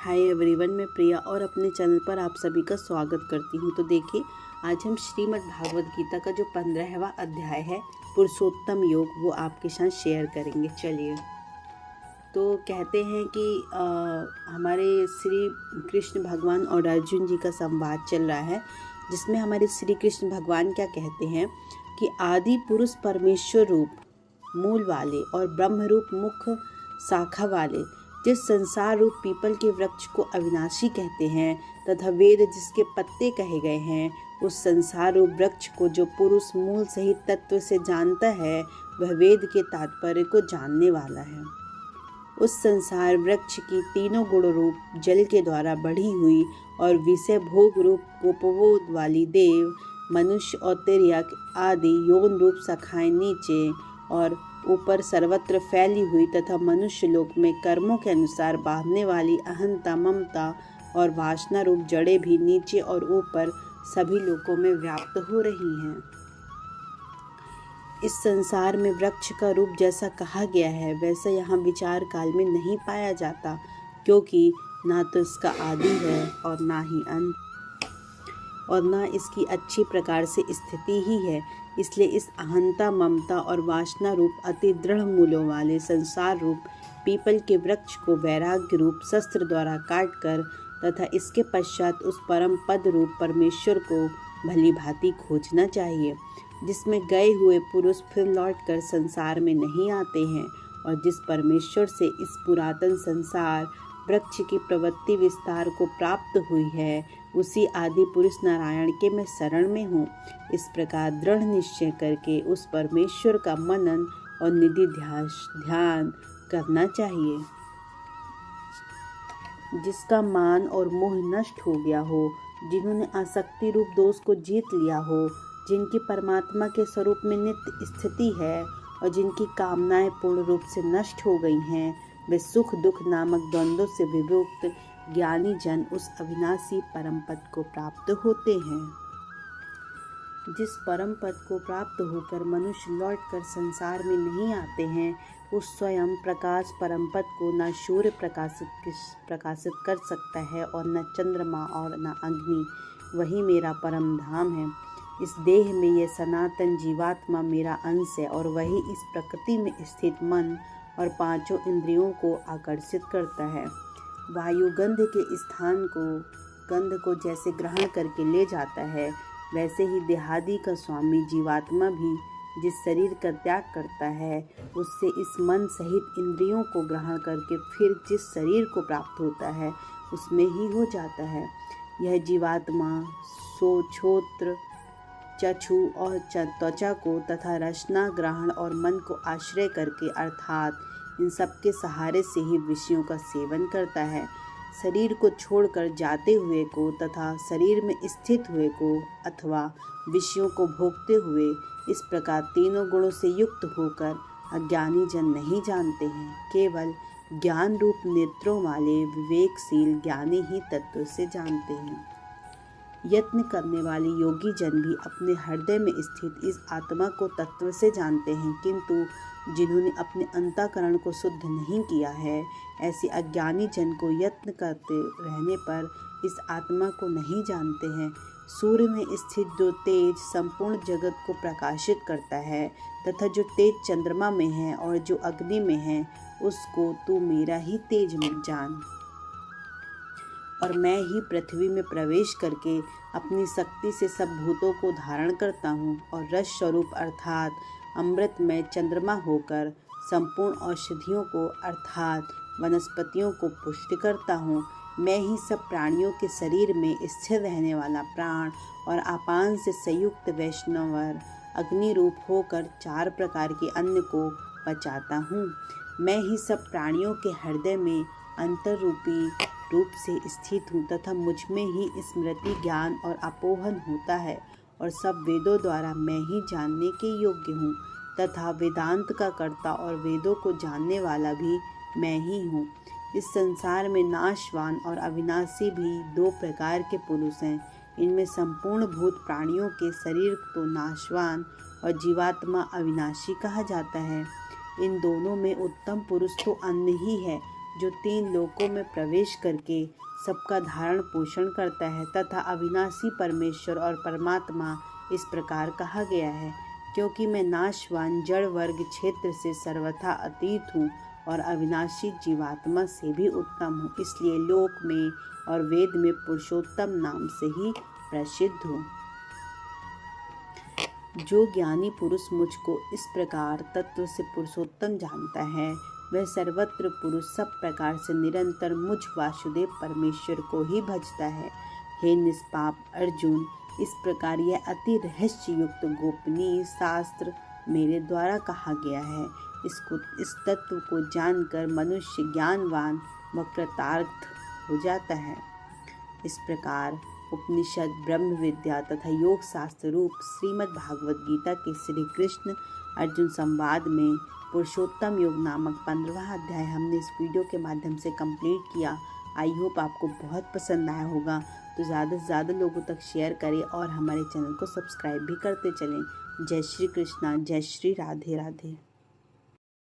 Hi everyone, मैं प्रिया और अपने चैनल पर आप सभी का स्वागत करती हूँ। तो देखिए, आज हम श्रीमद् भागवत गीता का जो 15वां अध्याय है पुरुषोत्तम योग, वो आपके साथ शेयर करेंगे। चलिए, तो कहते हैं कि हमारे श्री कृष्ण भगवान और अर्जुन जी का संवाद चल रहा है, जिसमें हमारे श्री कृष्ण भगवान क्या कहते हैं कि आदि पुरुष परमेश्वर रूप मूल वाले और ब्रह्म रूप मुख्य शाखा वाले जिस संसार रूप पीपल के वृक्ष को अविनाशी कहते हैं तथा वेद जिसके पत्ते कहे गए हैं, उस संसार रूप वृक्ष को जो पुरुष मूल सहित तत्व से जानता है, वह वेद के तात्पर्य को जानने वाला है। उस संसार वृक्ष की तीनों गुण रूप जल के द्वारा बढ़ी हुई और विषय भोग रूप उपबोध वाली देव, मनुष्य और तिर्यक आदि यौन रूप शाखाएं नीचे और ऊपर सर्वत्र फैली हुई तथा मनुष्य लोक में कर्मों के अनुसार बांधने वाली अहंता, ममता और वासना रूप जड़ें भी नीचे और ऊपर सभी लोकों में व्याप्त हो रही हैं। इस संसार में वृक्ष का रूप जैसा कहा गया है, वैसा यहाँ विचार काल में नहीं पाया जाता, क्योंकि ना तो इसका आदि है और ना ही अंत, और ना इसकी अच्छी प्रकार से स्थिति ही है। इसलिए इस अहंता, ममता और वासना रूप अति दृढ़ मूलों वाले संसार रूप पीपल के वृक्ष को वैराग्य रूप शस्त्र द्वारा काटकर तथा इसके पश्चात उस परम पद रूप परमेश्वर को भली भांति खोजना चाहिए, जिसमें गए हुए पुरुष फिर लौटकर संसार में नहीं आते हैं, और जिस परमेश्वर से इस पुरातन संसार वृक्ष की प्रवृत्ति विस्तार को प्राप्त हुई है, उसी आदि पुरुष नारायण के मैं शरण में हूँ। इस प्रकार दृढ़ निश्चय करके उस परमेश्वर का मनन और निधि ध्यान करना चाहिए, जिसका मान और मोह नष्ट हो गया हो, जिन्होंने आसक्ति रूप दोष को जीत लिया हो, जिनकी परमात्मा के स्वरूप में नित्य स्थिति है और जिनकी कामनाएं पूर्ण रूप से नष्ट हो गई हैं, वे सुख दुख नामक द्वंद्वों से विमुक्त ज्ञानी जन उस अविनाशी परम पद को प्राप्त होते हैं। जिस परम पद को प्राप्त होकर मनुष्य लौटकर संसार में नहीं आते हैं, उस स्वयं प्रकाश परम पद को न सूर्य प्रकाशित कर सकता है और न चंद्रमा और न अग्नि। वही मेरा परम धाम है। इस देह में यह सनातन जीवात्मा मेरा अंश है, और वही इस प्रकृति में स्थित मन और पांचों इंद्रियों को आकर्षित करता है। वायु गंध के स्थान को गंध को जैसे ग्रहण करके ले जाता है, वैसे ही देहादि का स्वामी जीवात्मा भी जिस शरीर का त्याग करता है, उससे इस मन सहित इंद्रियों को ग्रहण करके फिर जिस शरीर को प्राप्त होता है, उसमें ही हो जाता है। यह जीवात्मा श्रोत्र, चक्षु और त्वचा को तथा रसना, ग्रहण और मन को आश्रय करके अर्थात इन सब के सहारे से ही विषयों का सेवन करता है। शरीर को छोड़कर जाते हुए को तथा शरीर में स्थित हुए को अथवा विषयों को भोगते हुए इस प्रकार तीनों गुणों से युक्त होकर अज्ञानी जन नहीं जानते हैं। केवल ज्ञान रूप नेत्रों वाले विवेकशील ज्ञानी ही तत्व से जानते हैं। यत्न करने वाले योगी जन भी अपने हृदय में स्थित इस आत्मा को तत्व से जानते हैं, किंतु जिन्होंने अपने अंतःकरण को शुद्ध नहीं किया है, ऐसे अज्ञानी जन को यत्न करते रहने पर इस आत्मा को नहीं जानते हैं। सूर्य में स्थित जो तेज संपूर्ण जगत को प्रकाशित करता है तथा जो तेज चंद्रमा में है और जो अग्नि में है, उसको तू मेरा ही तेज में जान, और मैं ही पृथ्वी में प्रवेश करके अपनी शक्ति से सब भूतों को धारण करता हूँ, और रस स्वरूप अर्थात अमृत में चंद्रमा होकर संपूर्ण औषधियों को अर्थात वनस्पतियों को पुष्ट करता हूँ। मैं ही सब प्राणियों के शरीर में स्थिर रहने वाला प्राण और अपान से संयुक्त वैष्णवर अग्नि रूप होकर 4 प्रकार के अन्न को पचाता हूँ। मैं ही सब प्राणियों के हृदय में अंतर रूप से स्थित हूँ तथा मुझ में ही स्मृति, ज्ञान और अपोहन होता है, और सब वेदों द्वारा मैं ही जानने के योग्य हूँ तथा वेदांत का कर्ता और वेदों को जानने वाला भी मैं ही हूँ। इस संसार में नाशवान और अविनाशी भी 2 प्रकार के पुरुष हैं। इनमें संपूर्ण भूत प्राणियों के शरीर तो नाशवान और जीवात्मा अविनाशी कहा जाता है। इन दोनों में उत्तम पुरुष तो अन्य ही है, जो 3 लोकों में प्रवेश करके सबका धारण पोषण करता है तथा अविनाशी परमेश्वर और परमात्मा इस प्रकार कहा गया है, क्योंकि मैं नाशवान जड़ वर्ग क्षेत्र से सर्वथा अतीत हूँ और अविनाशी जीवात्मा से भी उत्तम हूँ, इसलिए लोक में और वेद में पुरुषोत्तम नाम से ही प्रसिद्ध हूँ। जो ज्ञानी पुरुष मुझको इस प्रकार तत्व से पुरुषोत्तम जानता है, वह सर्वत्र पुरुष सब प्रकार से निरंतर मुझ वासुदेव परमेश्वर को ही भजता है। हे निष्पाप अर्जुन, इस प्रकार यह अति रहस्य युक्त गोपनीय शास्त्र मेरे द्वारा कहा गया है। इस तत्व को जानकर मनुष्य ज्ञानवान व कृतार्थ हो जाता है। इस प्रकार उपनिषद, ब्रह्म विद्या तथा योग शास्त्र रूप श्रीमद् भागवत गीता के श्री कृष्ण अर्जुन संवाद में पुरुषोत्तम योग नामक 15वां अध्याय हमने इस वीडियो के माध्यम से कंप्लीट किया। आई होप आपको बहुत पसंद आया होगा, तो ज़्यादा से ज़्यादा लोगों तक शेयर करें और हमारे चैनल को सब्सक्राइब भी करते चलें। जय श्री कृष्णा, जय श्री राधे राधे।